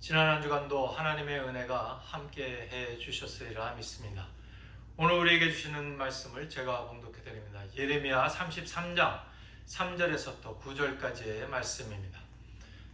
지난 한 주간도 하나님의 은혜가 함께 해 주셨으리라 믿습니다. 오늘 우리에게 주시는 말씀을 제가 봉독해 드립니다. 예레미야 33장 3절에서부터 9절까지의 말씀입니다.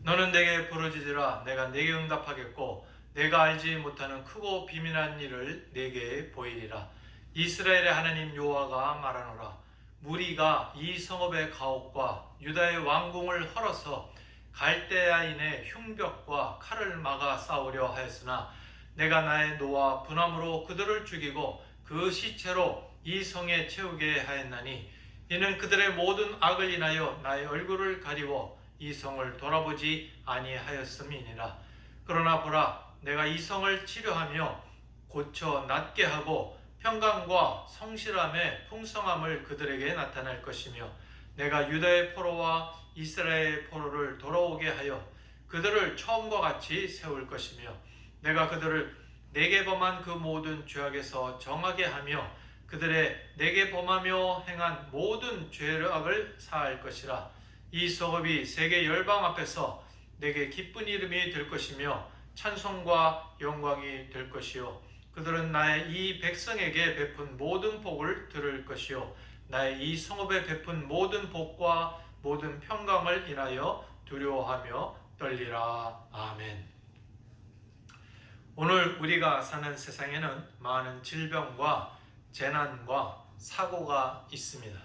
너는 내게 부르짖으라. 내가 내게 응답하겠고 내가 알지 못하는 크고 비밀한 일을 내게 보이리라. 이스라엘의 하나님 여호와가 말하노라. 무리가 이 성읍의 가옥과 유다의 왕궁을 헐어서 갈대아인의 흉벽과 칼을 막아 싸우려 하였으나 내가 나의 노와 분함으로 그들을 죽이고 그 시체로 이 성에 채우게 하였나니 이는 그들의 모든 악을 인하여 나의 얼굴을 가리워 이 성을 돌아보지 아니하였음이니라. 그러나 보라, 내가 이 성을 치료하며 고쳐 낫게 하고 평강과 성실함의 풍성함을 그들에게 나타낼 것이며 내가 유다의 포로와 이스라엘의 포로를 돌아오게 하여 그들을 처음과 같이 세울 것이며 내가 그들을 내게 범한 그 모든 죄악에서 정하게 하며 그들의 내게 범하며 행한 모든 죄악을 사할 것이라. 이 성읍이 세계 열방 앞에서 내게 기쁜 이름이 될 것이며 찬송과 영광이 될 것이요 그들은 나의 이 백성에게 베푼 모든 복을 들을 것이요 나의 이 성읍에 베푼 모든 복과 모든 평강을 인하여 두려워하며 떨리라. 아멘. 오늘 우리가 사는 세상에는 많은 질병과 재난과 사고가 있습니다.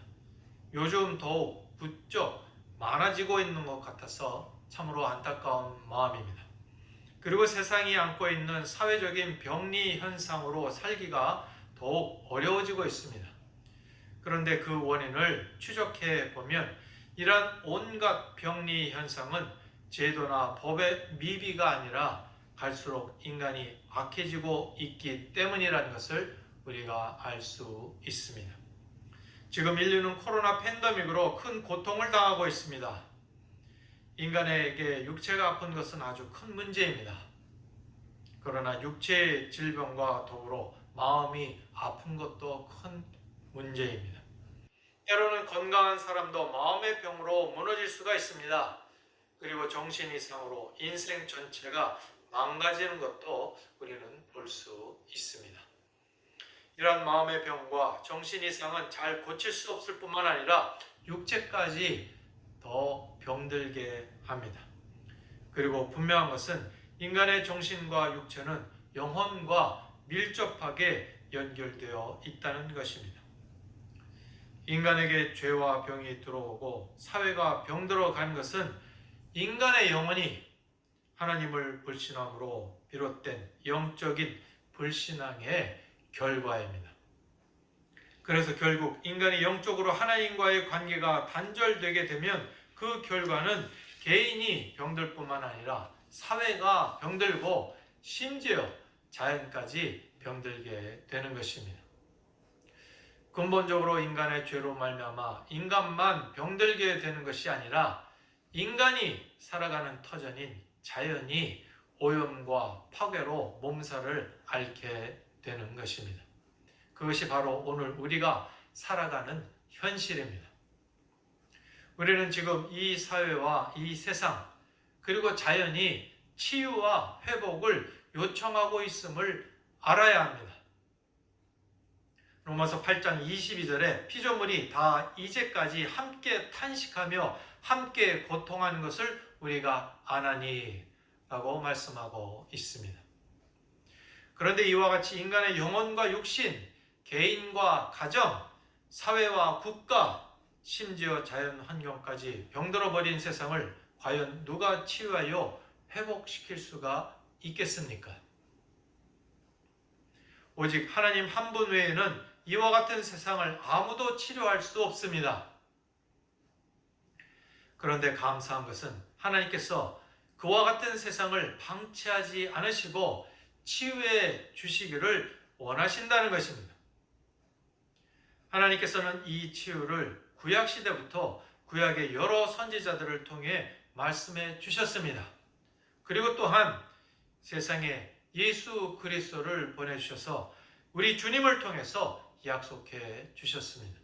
요즘 더욱 부쩍 많아지고 있는 것 같아서 참으로 안타까운 마음입니다. 그리고 세상이 안고 있는 사회적인 병리 현상으로 살기가 더욱 어려워지고 있습니다. 그런데 그 원인을 추적해 보면 이러한 온갖 병리 현상은 제도나 법의 미비가 아니라 갈수록 인간이 악해지고 있기 때문이라는 것을 우리가 알 수 있습니다. 지금 인류는 코로나 팬데믹으로 큰 고통을 당하고 있습니다. 인간에게 육체가 아픈 것은 아주 큰 문제입니다. 그러나 육체의 질병과 더불어 마음이 아픈 것도 큰 문제입니다. 때로는 건강한 사람도 마음의 병으로 무너질 수가 있습니다. 그리고 정신 이상으로 인생 전체가 망가지는 것도 우리는 볼 수 있습니다. 이러한 마음의 병과 정신 이상은 잘 고칠 수 없을 뿐만 아니라 육체까지 더 병들게 합니다. 그리고 분명한 것은 인간의 정신과 육체는 영혼과 밀접하게 연결되어 있다는 것입니다. 인간에게 죄와 병이 들어오고 사회가 병들어 간 것은 인간의 영혼이 하나님을 불신함으로 비롯된 영적인 불신앙의 결과입니다. 그래서 결국 인간이 영적으로 하나님과의 관계가 단절되게 되면 그 결과는 개인이 병들 뿐만 아니라 사회가 병들고 심지어 자연까지 병들게 되는 것입니다. 근본적으로 인간의 죄로 말미암아 인간만 병들게 되는 것이 아니라 인간이 살아가는 터전인 자연이 오염과 파괴로 몸살을 앓게 되는 것입니다. 그것이 바로 오늘 우리가 살아가는 현실입니다. 우리는 지금 이 사회와 이 세상 그리고 자연이 치유와 회복을 요청하고 있음을 알아야 합니다. 로마서 8장 22절에 피조물이 다 이제까지 함께 탄식하며 함께 고통하는 것을 우리가 아나니 라고 말씀하고 있습니다. 그런데 이와 같이 인간의 영혼과 육신, 개인과 가정, 사회와 국가, 심지어 자연 환경까지 병들어 버린 세상을 과연 누가 치유하여 회복시킬 수가 있겠습니까? 오직 하나님 한 분 외에는 이와 같은 세상을 아무도 치료할 수 없습니다. 그런데 감사한 것은 하나님께서 그와 같은 세상을 방치하지 않으시고 치유해 주시기를 원하신다는 것입니다. 하나님께서는 이 치유를 구약시대부터 구약의 여러 선지자들을 통해 말씀해 주셨습니다. 그리고 또한 세상에 예수 그리스도를 보내주셔서 우리 주님을 통해서 약속해 주셨습니다.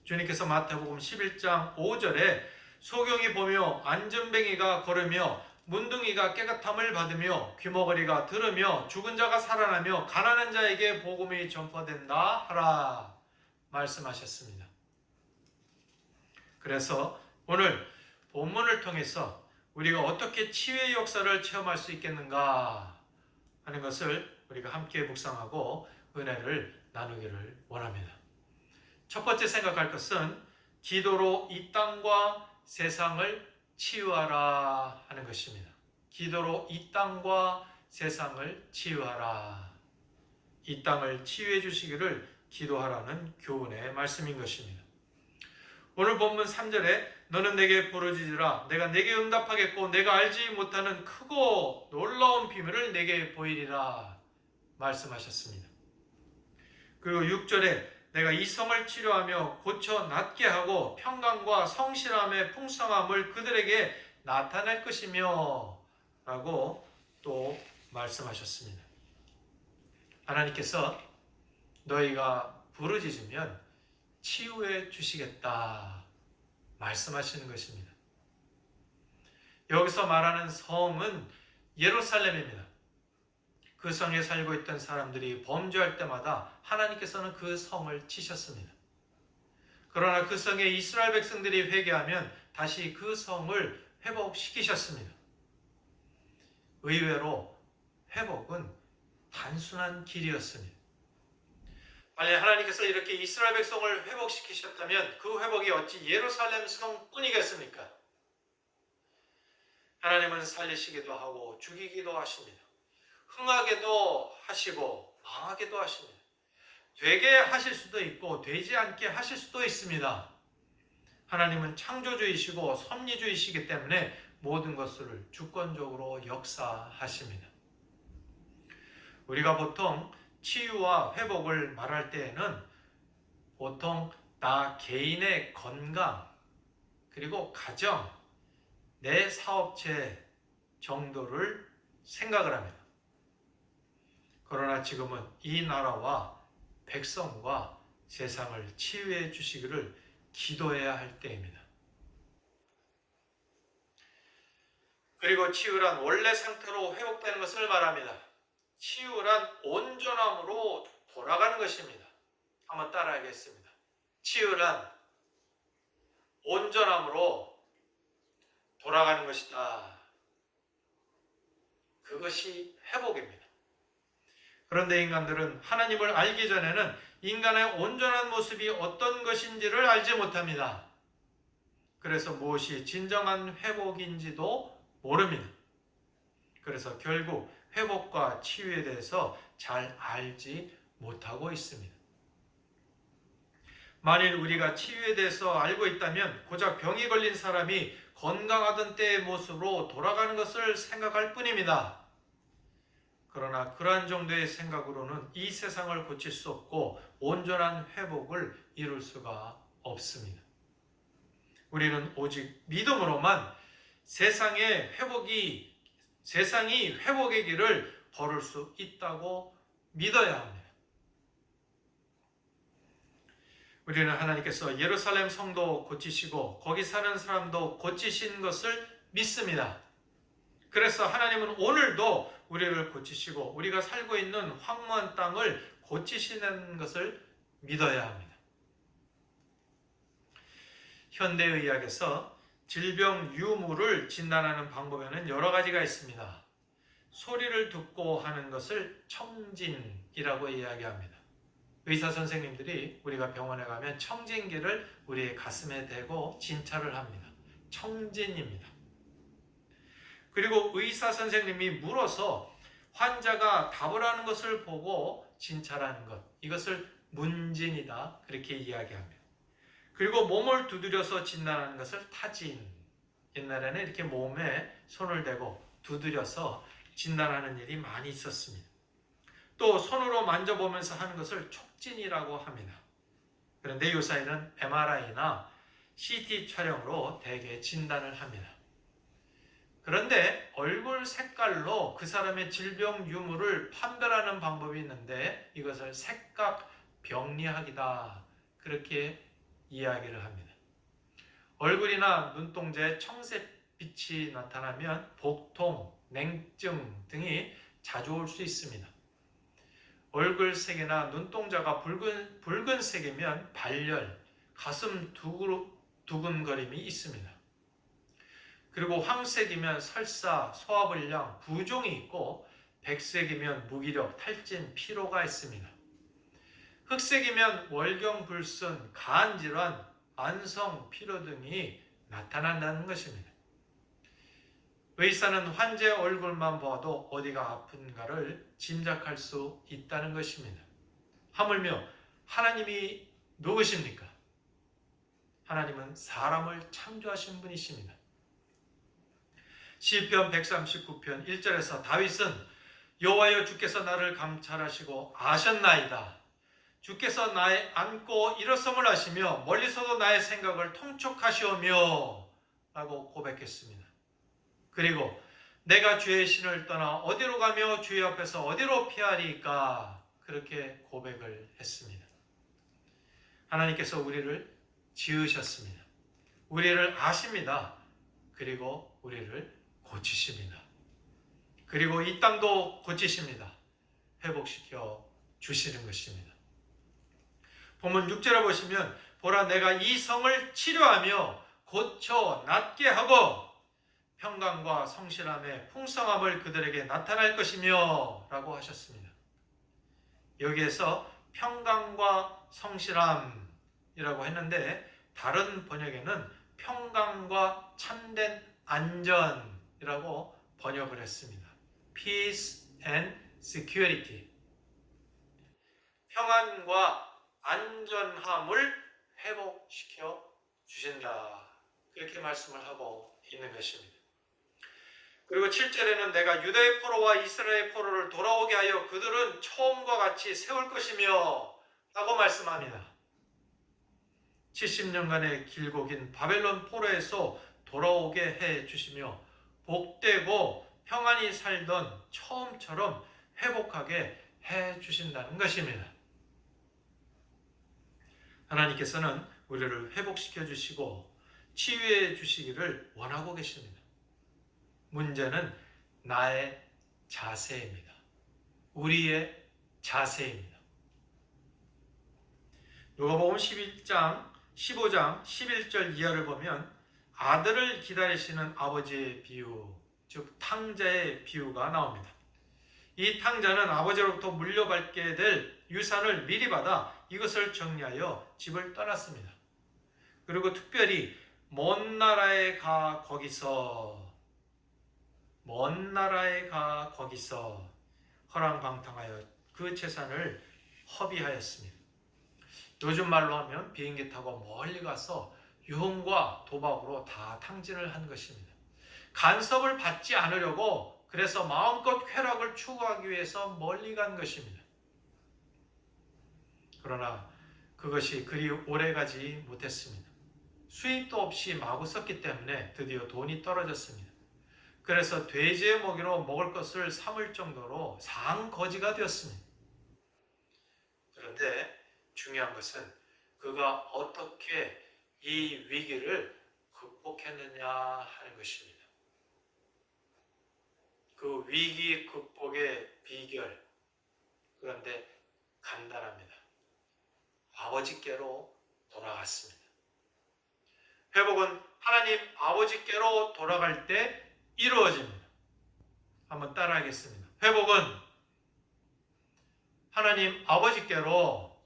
주님께서 마태복음 11장 5절에 소경이 보며 안전뱅이가 걸으며 문둥이가 깨끗함을 받으며 귀머거리가 들으며 죽은 자가 살아나며 가난한 자에게 복음이 전파된다 하라 말씀하셨습니다. 그래서 오늘 본문을 통해서 우리가 어떻게 치유의 역사를 체험할 수 있겠는가 하는 것을 우리가 함께 묵상하고 은혜를 나누기를 원합니다. 첫 번째 생각할 것은 기도로 이 땅과 세상을 치유하라 하는 것입니다. 기도로 이 땅과 세상을 치유하라. 이 땅을 치유해 주시기를 기도하라는 교훈의 말씀인 것입니다. 오늘 본문 3절에 너는 내게 부르짖으라 내가 내게 응답하겠고 내가 알지 못하는 크고 놀라운 비밀을 내게 보이리라 말씀하셨습니다. 그리고 6절에 내가 이 성을 치료하며 고쳐 낫게 하고 평강과 성실함의 풍성함을 그들에게 나타낼 것이며 라고 또 말씀하셨습니다. 하나님께서 너희가 부르짖으면 치유해 주시겠다 말씀하시는 것입니다. 여기서 말하는 성은 예루살렘입니다. 그 성에 살고 있던 사람들이 범죄할 때마다 하나님께서는 그 성을 치셨습니다. 그러나 그 성에 이스라엘 백성들이 회개하면 다시 그 성을 회복시키셨습니다. 의외로 회복은 단순한 길이었습니다. 만약 하나님께서 이렇게 이스라엘 백성을 회복시키셨다면 그 회복이 어찌 예루살렘 성뿐이겠습니까? 하나님은 살리시기도 하고 죽이기도 하십니다. 흥하게도 하시고 망하게도 하십니다. 되게 하실 수도 있고 되지 않게 하실 수도 있습니다. 하나님은 창조주이시고 섭리주이시기 때문에 모든 것을 주권적으로 역사하십니다. 우리가 보통 치유와 회복을 말할 때에는 보통 나 개인의 건강 그리고 가정, 내 사업체 정도를 생각을 합니다. 그러나 지금은 이 나라와 백성과 세상을 치유해 주시기를 기도해야 할 때입니다. 그리고 치유란 원래 상태로 회복되는 것을 말합니다. 치유란 온전함으로 돌아가는 것입니다. 한번 따라하겠습니다. 치유란 온전함으로 돌아가는 것이다. 그것이 회복입니다. 그런데 인간들은 하나님을 알기 전에는 인간의 온전한 모습이 어떤 것인지를 알지 못합니다. 그래서 무엇이 진정한 회복인지도 모릅니다. 그래서 결국 회복과 치유에 대해서 잘 알지 못하고 있습니다. 만일 우리가 치유에 대해서 알고 있다면 고작 병이 걸린 사람이 건강하던 때의 모습으로 돌아가는 것을 생각할 뿐입니다. 그러나 그러한 정도의 생각으로는 이 세상을 고칠 수 없고 온전한 회복을 이룰 수가 없습니다. 우리는 오직 믿음으로만 세상이 회복의 길을 걸을 수 있다고 믿어야 합니다. 우리는 하나님께서 예루살렘 성도 고치시고 거기 사는 사람도 고치신 것을 믿습니다. 그래서 하나님은 오늘도 우리를 고치시고 우리가 살고 있는 황무한 땅을 고치시는 것을 믿어야 합니다. 현대의학에서 질병 유무를 진단하는 방법에는 여러 가지가 있습니다. 소리를 듣고 하는 것을 청진이라고 이야기합니다. 의사 선생님들이 우리가 병원에 가면 청진기를 우리의 가슴에 대고 진찰을 합니다. 청진입니다. 그리고 의사 선생님이 물어서 환자가 답을 하는 것을 보고 진찰하는 것, 이것을 문진이다 그렇게 이야기합니다. 그리고 몸을 두드려서 진단하는 것을 타진, 옛날에는 이렇게 몸에 손을 대고 두드려서 진단하는 일이 많이 있었습니다. 또 손으로 만져보면서 하는 것을 촉진이라고 합니다. 그런데 요새는 MRI나 CT 촬영으로 대개 진단을 합니다. 그런데 얼굴 색깔로 그 사람의 질병 유무를 판별하는 방법이 있는데 이것을 색각병리학이다 그렇게 이야기를 합니다. 얼굴이나 눈동자의 청색 빛이 나타나면 복통, 냉증 등이 자주 올 수 있습니다. 얼굴색이나 눈동자가 붉은색이면 발열, 가슴 두근거림이 있습니다. 그리고 황색이면 설사, 소화불량, 부종이 있고 백색이면 무기력, 탈진, 피로가 있습니다. 흑색이면 월경불순, 간질환, 만성 피로 등이 나타난다는 것입니다. 의사는 환자의 얼굴만 봐도 어디가 아픈가를 짐작할 수 있다는 것입니다. 하물며 하나님이 누구십니까? 하나님은 사람을 창조하신 분이십니다. 시편 139편 1절에서 다윗은 여호와여 주께서 나를 감찰하시고 아셨나이다. 주께서 나의 앉고 일어섬을 하시며 멀리서도 나의 생각을 통촉하시오며 라고 고백했습니다. 그리고 내가 주의 신을 떠나 어디로 가며 주의 앞에서 어디로 피하리까 그렇게 고백을 했습니다. 하나님께서 우리를 지으셨습니다. 우리를 아십니다. 그리고 우리를 고치십니다. 그리고 이 땅도 고치십니다. 회복시켜 주시는 것입니다. 본문 6절에 보시면 보라 내가 이 성을 치료하며 고쳐 낫게 하고 평강과 성실함의 풍성함을 그들에게 나타날 것이며 라고 하셨습니다. 여기에서 평강과 성실함이라고 했는데 다른 번역에는 평강과 참된 안전이라고 번역을 했습니다. Peace and security. 평안과 안전함을 회복시켜 주신다. 그렇게 말씀을 하고 있는 것입니다. 그리고 7절에는 내가 유다의 포로와 이스라엘의 포로를 돌아오게 하여 그들은 처음과 같이 세울 것이며 라고 말씀합니다. 70년간의 길고 긴 바벨론 포로에서 돌아오게 해 주시며 복되고 평안히 살던 처음처럼 회복하게 해 주신다는 것입니다. 하나님께서는 우리를 회복시켜 주시고 치유해 주시기를 원하고 계십니다. 문제는 나의 자세입니다. 우리의 자세입니다. 누가복음 15장 11절 이하를 보면 아들을 기다리시는 아버지의 비유, 즉 탕자의 비유가 나옵니다. 이 탕자는 아버지로부터 물려받게 될 유산을 미리 받아 이것을 정리하여 집을 떠났습니다. 그리고 특별히 먼 나라에 가 거기서 허랑방탕하여 그 재산을 허비하였습니다. 요즘 말로 하면 비행기 타고 멀리 가서 유흥과 도박으로 다 탕진을 한 것입니다. 간섭을 받지 않으려고 그래서 마음껏 쾌락을 추구하기 위해서 멀리 간 것입니다. 그러나 그것이 그리 오래가지 못했습니다. 수입도 없이 마구 썼기 때문에 드디어 돈이 떨어졌습니다. 그래서 돼지의 먹이로 먹을 것을 삼을 정도로 상거지가 되었습니다. 그런데 중요한 것은 그가 어떻게 이 위기를 극복했느냐 하는 것입니다. 그 위기 극복의 비결, 그런데 간단합니다. 아버지께로 돌아갔습니다. 회복은 하나님 아버지께로 돌아갈 때 이루어집니다. 한번 따라하겠습니다. 회복은 하나님 아버지께로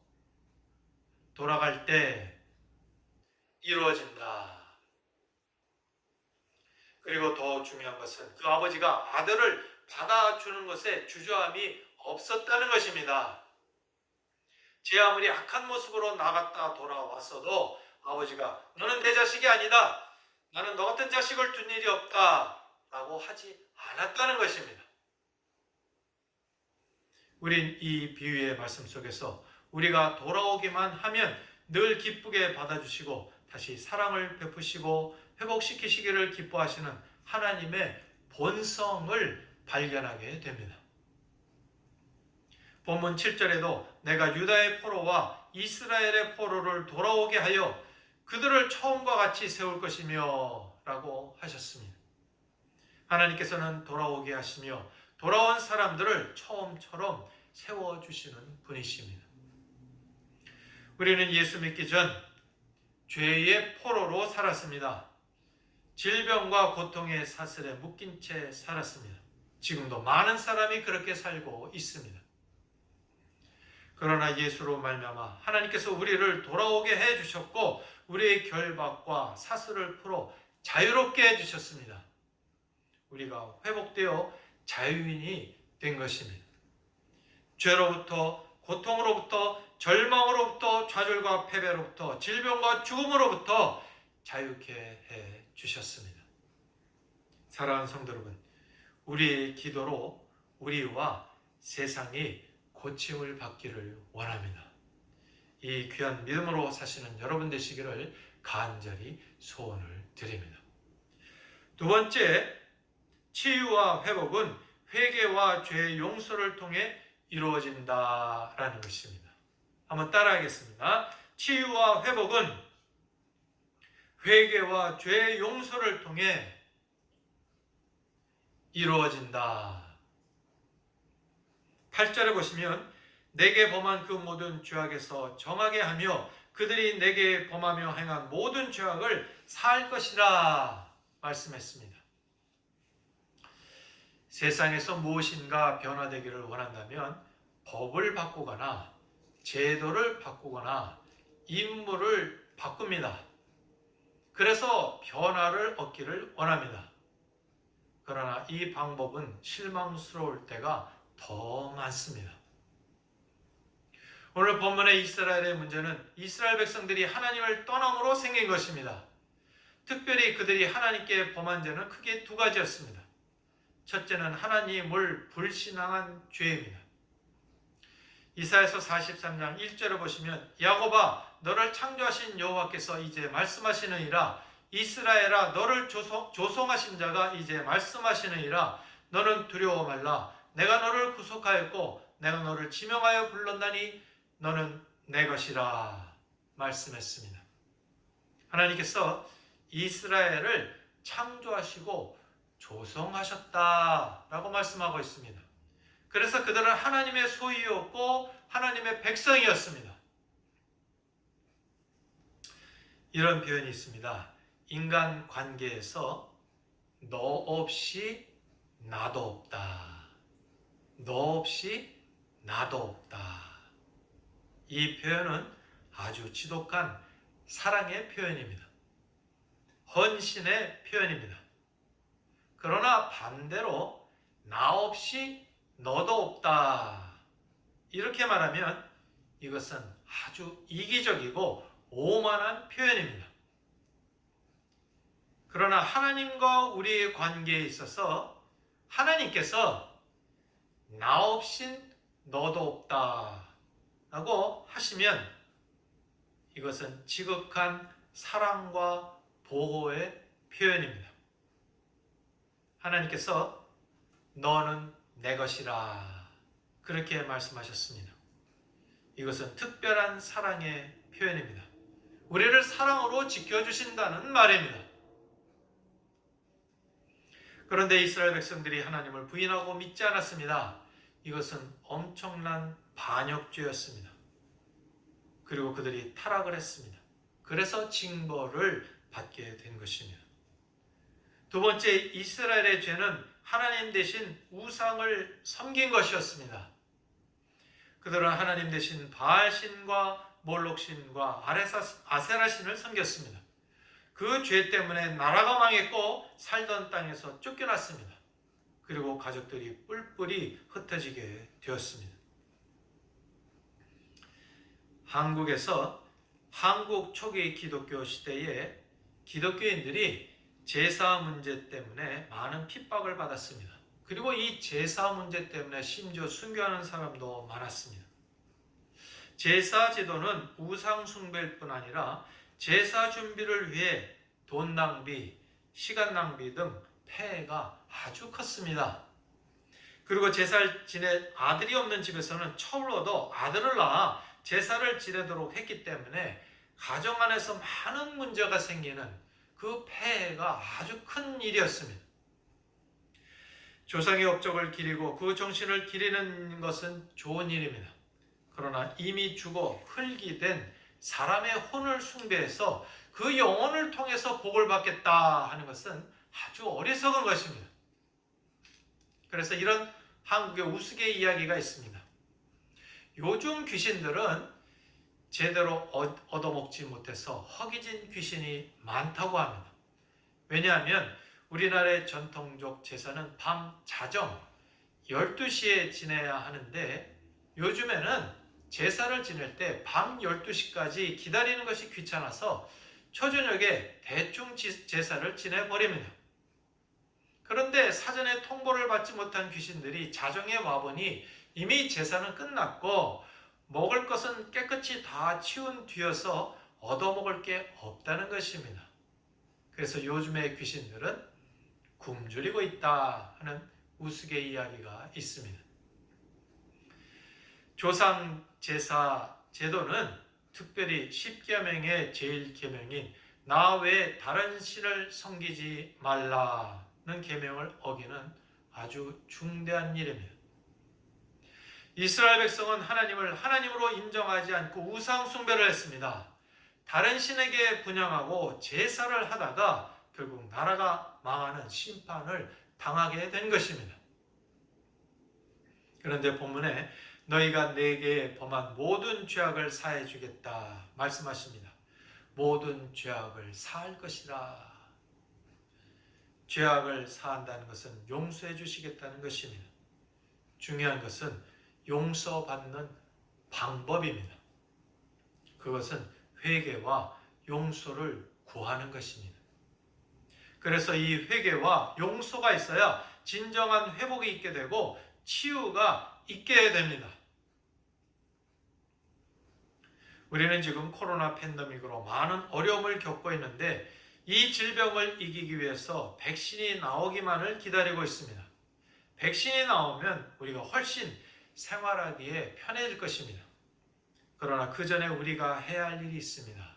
돌아갈 때 이루어진다. 그리고 더 중요한 것은 그 아버지가 아들을 받아주는 것에 주저함이 없었다는 것입니다. 제 아무리 악한 모습으로 나갔다 돌아왔어도 아버지가 너는 내 자식이 아니다. 나는 너 같은 자식을 둔 일이 없다. 라고 하지 않았다는 것입니다. 우린 이 비유의 말씀 속에서 우리가 돌아오기만 하면 늘 기쁘게 받아주시고 다시 사랑을 베푸시고 회복시키시기를 기뻐하시는 하나님의 본성을 발견하게 됩니다. 본문 7절에도 내가 유다의 포로와 이스라엘의 포로를 돌아오게 하여 그들을 처음과 같이 세울 것이며 라고 하셨습니다. 하나님께서는 돌아오게 하시며 돌아온 사람들을 처음처럼 세워주시는 분이십니다. 우리는 예수 믿기 전 죄의 포로로 살았습니다. 질병과 고통의 사슬에 묶인 채 살았습니다. 지금도 많은 사람이 그렇게 살고 있습니다. 그러나 예수로 말미암아 하나님께서 우리를 돌아오게 해주셨고 우리의 결박과 사슬을 풀어 자유롭게 해주셨습니다. 우리가 회복되어 자유인이 된 것입니다. 죄로부터, 고통으로부터, 절망으로부터, 좌절과 패배로부터, 질병과 죽음으로부터 자유케 해 주셨습니다. 사랑하는 성도 여러분, 우리의 기도로 우리와 세상이 고침을 받기를 원합니다. 이 귀한 믿음으로 사시는 여러분 되시기를 간절히 소원을 드립니다. 두 번째, 치유와 회복은 회개와 죄의 용서를 통해 이루어진다라는 것입니다. 한번 따라하겠습니다. 치유와 회복은 회개와 죄의 용서를 통해 이루어진다. 8절에 보시면 내게 범한 그 모든 죄악에서 정하게 하며 그들이 내게 범하며 행한 모든 죄악을 사할 것이라 말씀했습니다. 세상에서 무엇인가 변화되기를 원한다면 법을 바꾸거나 제도를 바꾸거나 인물을 바꿉니다. 그래서 변화를 얻기를 원합니다. 그러나 이 방법은 실망스러울 때가 더 많습니다. 오늘 본문의 이스라엘의 문제는 이스라엘 백성들이 하나님을 떠남으로 생긴 것입니다. 특별히 그들이 하나님께 범한 죄는 크게 두 가지였습니다. 첫째는 하나님을 불신앙한 죄입니다. 이사야서 43장 1절을 보시면 야곱아 너를 창조하신 여호와께서 이제 말씀하시느니라 이스라엘아 너를 조성하신 자가 이제 말씀하시느니라 너는 두려워 말라 내가 너를 구속하였고 내가 너를 지명하여 불렀나니 너는 내 것이라 말씀했습니다. 하나님께서 이스라엘을 창조하시고 조성하셨다라고 말씀하고 있습니다. 그래서 그들은 하나님의 소유였고 하나님의 백성이었습니다. 이런 표현이 있습니다. 인간 관계에서 너 없이 나도 없다. 너 없이 나도 없다. 이 표현은 아주 지독한 사랑의 표현입니다. 헌신의 표현입니다. 그러나 반대로 나 없이 너도 없다. 이렇게 말하면 이것은 아주 이기적이고 오만한 표현입니다. 그러나 하나님과 우리의 관계에 있어서 하나님께서 나 없인 너도 없다 라고 하시면 이것은 지극한 사랑과 보호의 표현입니다. 하나님께서 너는 내 것이라 그렇게 말씀하셨습니다. 이것은 특별한 사랑의 표현입니다. 우리를 사랑으로 지켜주신다는 말입니다. 그런데 이스라엘 백성들이 하나님을 부인하고 믿지 않았습니다. 이것은 엄청난 반역죄였습니다. 그리고 그들이 타락을 했습니다. 그래서 징벌을 받게 된 것입니다. 두 번째, 이스라엘의 죄는 하나님 대신 우상을 섬긴 것이었습니다. 그들은 하나님 대신 바알신과 몰록신과 아세라신을 섬겼습니다. 그 죄 때문에 나라가 망했고 살던 땅에서 쫓겨났습니다. 그리고 가족들이 뿔뿔이 흩어지게 되었습니다. 한국에서 한국 초기 기독교 시대에 기독교인들이 제사 문제 때문에 많은 핍박을 받았습니다. 그리고 이 제사 문제 때문에 심지어 순교하는 사람도 많았습니다. 제사 제도는 우상 숭배일 뿐 아니라 제사 준비를 위해 돈 낭비, 시간 낭비 등 폐해가 아주 컸습니다. 그리고 제사를 지낼 아들이 없는 집에서는 철로도 아들을 낳아 제사를 지내도록 했기 때문에 가정 안에서 많은 문제가 생기는 그 폐해가 아주 큰 일이었습니다. 조상의 업적을 기리고 그 정신을 기리는 것은 좋은 일입니다. 그러나 이미 죽어 흙이 된 사람의 혼을 숭배해서 그 영혼을 통해서 복을 받겠다 하는 것은 아주 어리석은 것입니다. 그래서 이런 한국의 우스개 이야기가 있습니다. 요즘 귀신들은 제대로 얻어먹지 못해서 허기진 귀신이 많다고 합니다. 왜냐하면 우리나라의 전통적 제사는 밤 자정 12시에 지내야 하는데 요즘에는 제사를 지낼 때 밤 12시까지 기다리는 것이 귀찮아서 초저녁에 대충 제사를 지내버립니다. 그런데 사전에 통보를 받지 못한 귀신들이 자정에 와보니 이미 제사는 끝났고 먹을 것은 깨끗이 다 치운 뒤여서 얻어먹을 게 없다는 것입니다. 그래서 요즘의 귀신들은 굶주리고 있다 하는 우스개 이야기가 있습니다. 조상 제사 제도는 특별히 10계명의 제일 계명인 나 외에 다른 신을 섬기지 말라는 계명을 어기는 아주 중대한 일입니다. 이스라엘 백성은 하나님을 하나님으로 인정하지 않고 우상 숭배를 했습니다. 다른 신에게 분향하고 제사를 하다가 결국 나라가 망하는 심판을 당하게 된 것입니다. 그런데 본문에 너희가 내게 범한 모든 죄악을 사해 주겠다 말씀하십니다. 모든 죄악을 사할 것이라. 죄악을 사한다는 것은 용서해 주시겠다는 것입니다. 중요한 것은 용서받는 방법입니다. 그것은 회개와 용서를 구하는 것입니다. 그래서 이 회개와 용서가 있어야 진정한 회복이 있게 되고 치유가 있게 됩니다. 우리는 지금 코로나 팬데믹으로 많은 어려움을 겪고 있는데 이 질병을 이기기 위해서 백신이 나오기만을 기다리고 있습니다. 백신이 나오면 우리가 훨씬 생활하기에 편해질 것입니다. 그러나 그 전에 우리가 해야 할 일이 있습니다.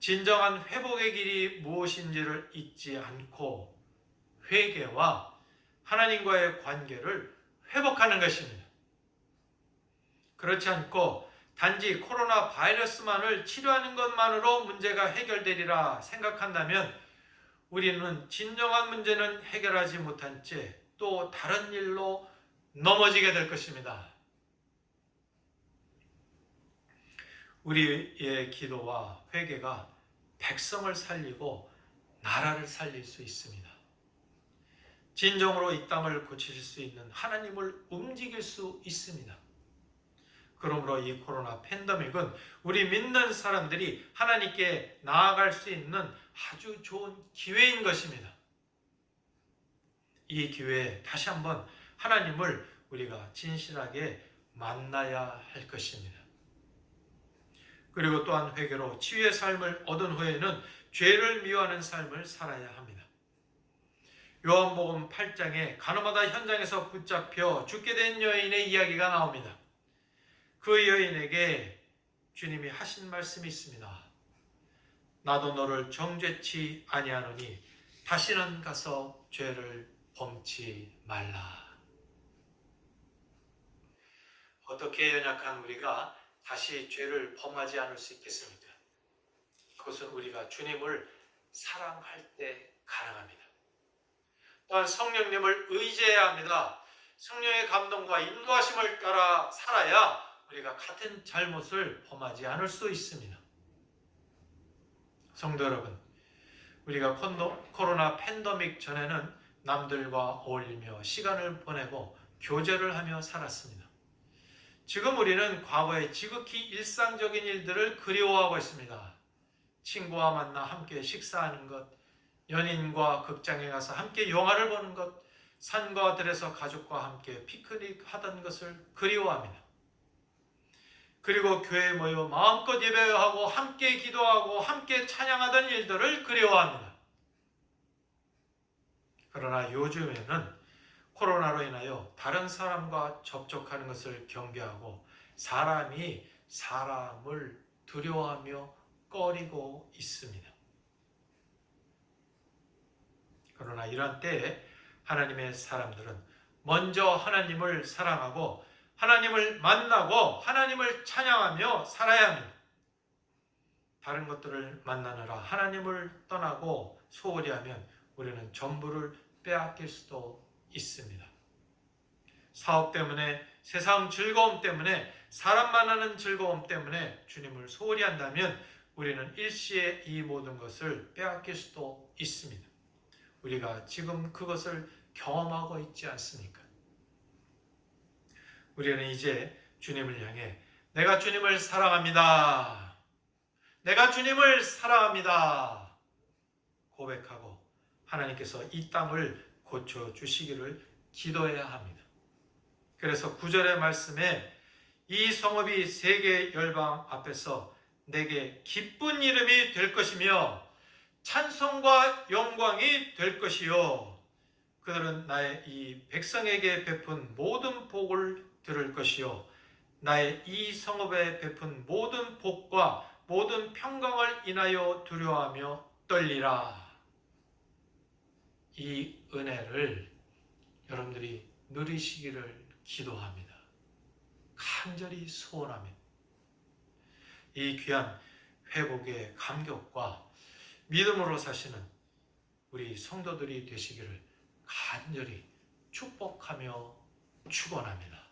진정한 회복의 길이 무엇인지를 잊지 않고 회개와 하나님과의 관계를 회복하는 것입니다. 그렇지 않고 단지 코로나 바이러스만을 치료하는 것만으로 문제가 해결되리라 생각한다면 우리는 진정한 문제는 해결하지 못한 채 또 다른 일로 넘어지게 될 것입니다. 우리의 기도와 회개가 백성을 살리고 나라를 살릴 수 있습니다. 진정으로 이 땅을 고치실 수 있는 하나님을 움직일 수 있습니다. 그러므로 이 코로나 팬데믹은 우리 믿는 사람들이 하나님께 나아갈 수 있는 아주 좋은 기회인 것입니다. 이 기회에 다시 한번 하나님을 우리가 진실하게 만나야 할 것입니다. 그리고 또한 회개로 치유의 삶을 얻은 후에는 죄를 미워하는 삶을 살아야 합니다. 요한복음 8장에 가늠하다 현장에서 붙잡혀 죽게 된 여인의 이야기가 나옵니다. 그 여인에게 주님이 하신 말씀이 있습니다. 나도 너를 정죄치 아니하노니 다시는 가서 죄를 범치 말라. 어떻게 연약한 우리가 다시 죄를 범하지 않을 수 있겠습니까? 그것은 우리가 주님을 사랑할 때 가능합니다. 또한 성령님을 의지해야 합니다. 성령의 감동과 인도하심을 따라 살아야 우리가 같은 잘못을 범하지 않을 수 있습니다. 성도 여러분, 우리가 코로나 팬데믹 전에는 남들과 어울리며 시간을 보내고 교제를 하며 살았습니다. 지금 우리는 과거의 지극히 일상적인 일들을 그리워하고 있습니다. 친구와 만나 함께 식사하는 것, 연인과 극장에 가서 함께 영화를 보는 것, 산과 들에서 가족과 함께 피크닉 하던 것을 그리워합니다. 그리고 교회에 모여 마음껏 예배하고 함께 기도하고 함께 찬양하던 일들을 그리워합니다. 그러나 요즘에는 코로나로 인하여 다른 사람과 접촉하는 것을 경계하고 사람이 사람을 두려워하며 꺼리고 있습니다. 그러나 이런 때에 하나님의 사람들은 먼저 하나님을 사랑하고 하나님을 만나고 하나님을 찬양하며 살아야 합니다. 다른 것들을 만나느라 하나님을 떠나고 소홀히 하면 우리는 전부를 빼앗길 수도 있습니다. 사업 때문에, 세상 즐거움 때문에, 사람 만나는 즐거움 때문에 주님을 소홀히 한다면 우리는 일시에 이 모든 것을 빼앗길 수도 있습니다. 우리가 지금 그것을 경험하고 있지 않습니까? 우리는 이제 주님을 향해 내가 주님을 사랑합니다. 내가 주님을 사랑합니다. 고백하고 하나님께서 이 땅을 고쳐주시기를 기도해야 합니다. 그래서 9절의 말씀에 이 성읍이 세계 열방 앞에서 내게 기쁜 이름이 될 것이며 찬송과 영광이 될 것이요. 그들은 나의 이 백성에게 베푼 모든 복을 들을 것이요. 나의 이 성읍에 베푼 모든 복과 모든 평강을 인하여 두려워하며 떨리라. 이 은혜를 여러분들이 누리시기를 기도합니다. 간절히 소원합니다. 이 귀한 회복의 감격과 믿음으로 사시는 우리 성도들이 되시기를 간절히 축복하며 축원합니다.